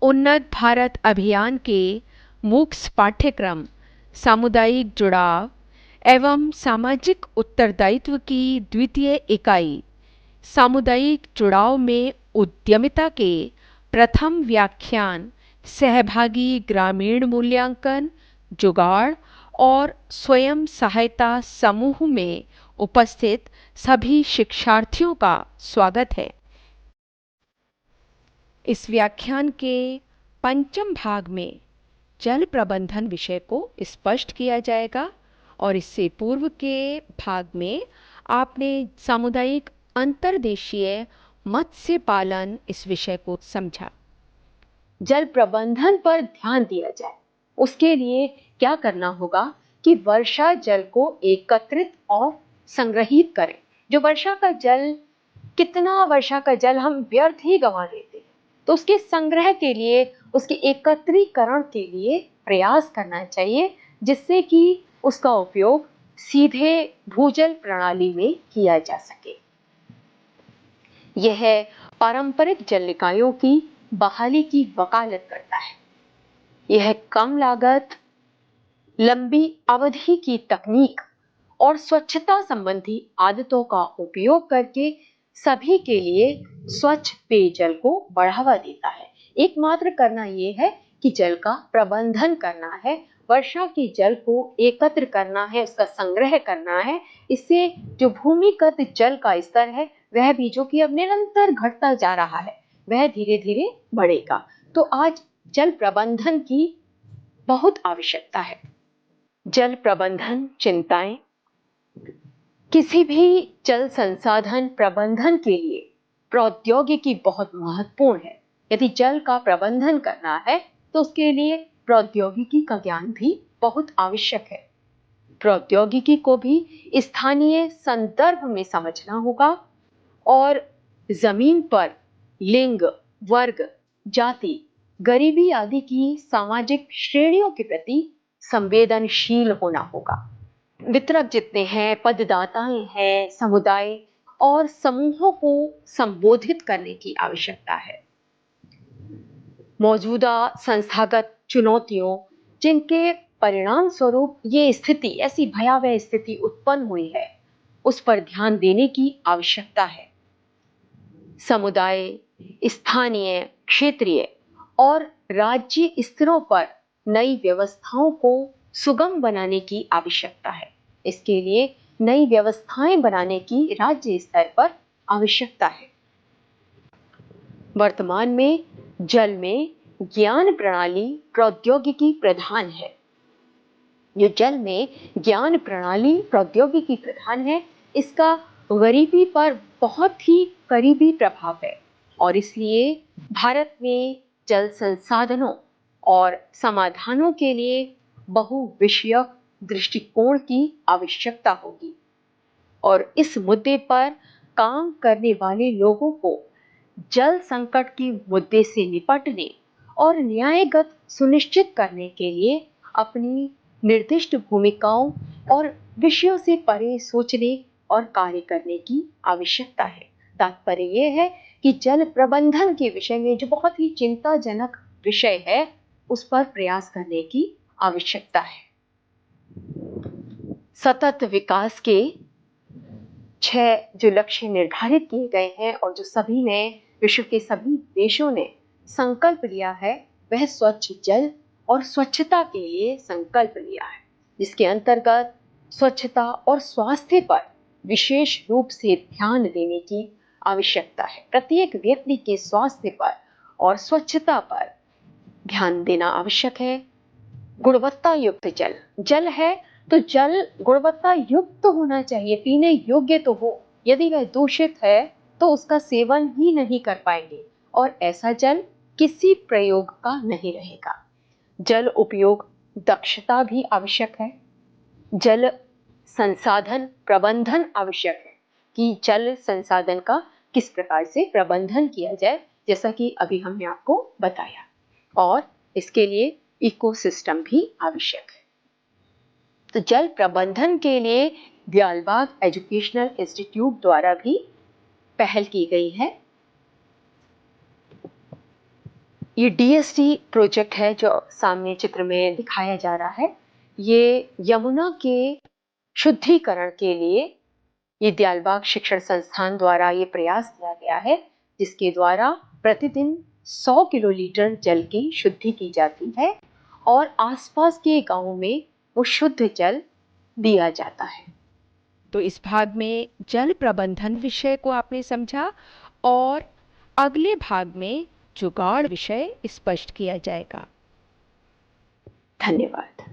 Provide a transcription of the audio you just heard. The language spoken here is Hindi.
उन्नत भारत अभियान के मूक्स पाठ्यक्रम सामुदायिक जुड़ाव एवं सामाजिक उत्तरदायित्व की द्वितीय इकाई सामुदायिक जुड़ाव में उद्यमिता के प्रथम व्याख्यान सहभागी ग्रामीण मूल्यांकन, जुगाड़ और स्वयं सहायता समूह में उपस्थित सभी शिक्षार्थियों का स्वागत है। इस व्याख्यान के पंचम भाग में जल प्रबंधन विषय को स्पष्ट किया जाएगा और इससे पूर्व के भाग में आपने सामुदायिक अंतर्देशीय मत्स्य पालन इस विषय को समझा। जल प्रबंधन पर ध्यान दिया जाए उसके लिए क्या करना होगा कि वर्षा जल को एकत्रित और संग्रहित करें। जो वर्षा का जल, कितना वर्षा का जल हम व्यर्थ ही गंवा देते हैं, तो उसके संग्रह के लिए, उसके एकत्रीकरण के लिए प्रयास करना चाहिए, जिससे कि उसका उपयोग सीधे भूजल प्रणाली में किया जा सके। यह पारंपरिक जल निकायों की बहाली की वकालत करता है। यह कम लागत, लंबी अवधि की तकनीक और स्वच्छता संबंधी आदतों का उपयोग करके सभी के लिए स्वच्छ पेयजल को बढ़ावा देता है। एकमात्र करना यह है कि जल का प्रबंधन करना है, वर्षा के जल को एकत्र करना है, उसका संग्रह करना है। इससे जो भूमिगत जल का स्तर है वह भी, जो कि अब निरंतर घटता जा रहा है, वह धीरे धीरे बढ़ेगा। तो आज जल प्रबंधन की बहुत आवश्यकता है। जल प्रबंधन चिंताएं। किसी भी जल संसाधन प्रबंधन के लिए प्रौद्योगिकी बहुत महत्वपूर्ण है। यदि जल का प्रबंधन करना है तो उसके लिए प्रौद्योगिकी का ज्ञान भी बहुत आवश्यक है। प्रौद्योगिकी को भी स्थानीय संदर्भ में समझना होगा और जमीन पर लिंग, वर्ग, जाति, गरीबी आदि की सामाजिक श्रेणियों के प्रति संवेदनशील होना होगा। वितरक जितने हैं, पददाताएं हैं, समुदाय और समूहों को संबोधित करने की आवश्यकता है। मौजूदा संस्थागत चुनौतियों, जिनके परिणाम स्वरूप ये स्थिति, ऐसी भयावह स्थिति उत्पन्न हुई है, उस पर ध्यान देने की आवश्यकता है। समुदाय, स्थानीय, क्षेत्रीय और राज्य स्तरों पर नई व्यवस्थाओं को सुगम बनाने की आवश्यकता है। इसके लिए नई व्यवस्थाएं बनाने की राज्य स्तर पर आवश्यकता है। वर्तमान में जल में ज्ञान प्रणाली प्रौद्योगिकी प्रधान है। जो जल में ज्ञान प्रणाली प्रौद्योगिकी प्रधान है, इसका गरीबी पर बहुत ही करीबी प्रभाव है और इसलिए भारत में जल संसाधनों और समाधानों के लिए बहुविषयक दृष्टिकोण की आवश्यकता होगी और इस मुद्दे पर काम करने वाले लोगों को जल संकट के मुद्दे से निपटने और न्यायगत सुनिश्चित करने के लिए अपनी निर्दिष्ट भूमिकाओं और विषयों से परे सोचने और कार्य करने की आवश्यकता है। तात्पर्य यह है कि जल प्रबंधन के विषय में जो बहुत ही चिंताजनक विषय है, उस पर प्रयास करने की आवश्यकता है। सतत विकास के 6 जो लक्ष्य निर्धारित किए गए हैं और जो सभी ने, विश्व के सभी देशों ने संकल्प लिया है, वह स्वच्छ जल और स्वच्छता के लिए संकल्प लिया है, जिसके अंतर्गत स्वच्छता और स्वास्थ्य पर विशेष रूप से ध्यान देने की आवश्यकता है। प्रत्येक व्यक्ति के स्वास्थ्य पर और स्वच्छता पर ध्यान देना आवश्यक है। गुणवत्ता युक्त जल, जल है तो जल गुणवत्ता युक्त तो होना चाहिए, पीने योग्य तो हो। यदि वह दूषित है तो उसका सेवन ही नहीं कर पाएंगे और ऐसा जल किसी प्रयोग का नहीं रहेगा। जल उपयोग दक्षता भी आवश्यक है। जल संसाधन प्रबंधन आवश्यक है कि जल संसाधन का किस प्रकार से प्रबंधन किया जाए, जैसा कि अभी हमने आपको बताया, और इसके लिए इकोसिस्टम भी आवश्यक है। तो जल प्रबंधन के लिए दियालबाग एजुकेशनल इंस्टीट्यूट द्वारा भी पहल की गई है। ये डीएसटी प्रोजेक्ट है जो सामने चित्र में दिखाया जा रहा है। ये यमुना के शुद्धिकरण के लिए ये दयालबाग शिक्षण संस्थान द्वारा ये प्रयास किया गया है, जिसके द्वारा प्रतिदिन 100 किलोलीटर जल की शुद्धि की जाती है और आसपास के गांवों में वो शुद्ध जल दिया जाता है। तो इस भाग में जल प्रबंधन विषय को आपने समझा और अगले भाग में जुगाड़ विषय स्पष्ट किया जाएगा। धन्यवाद।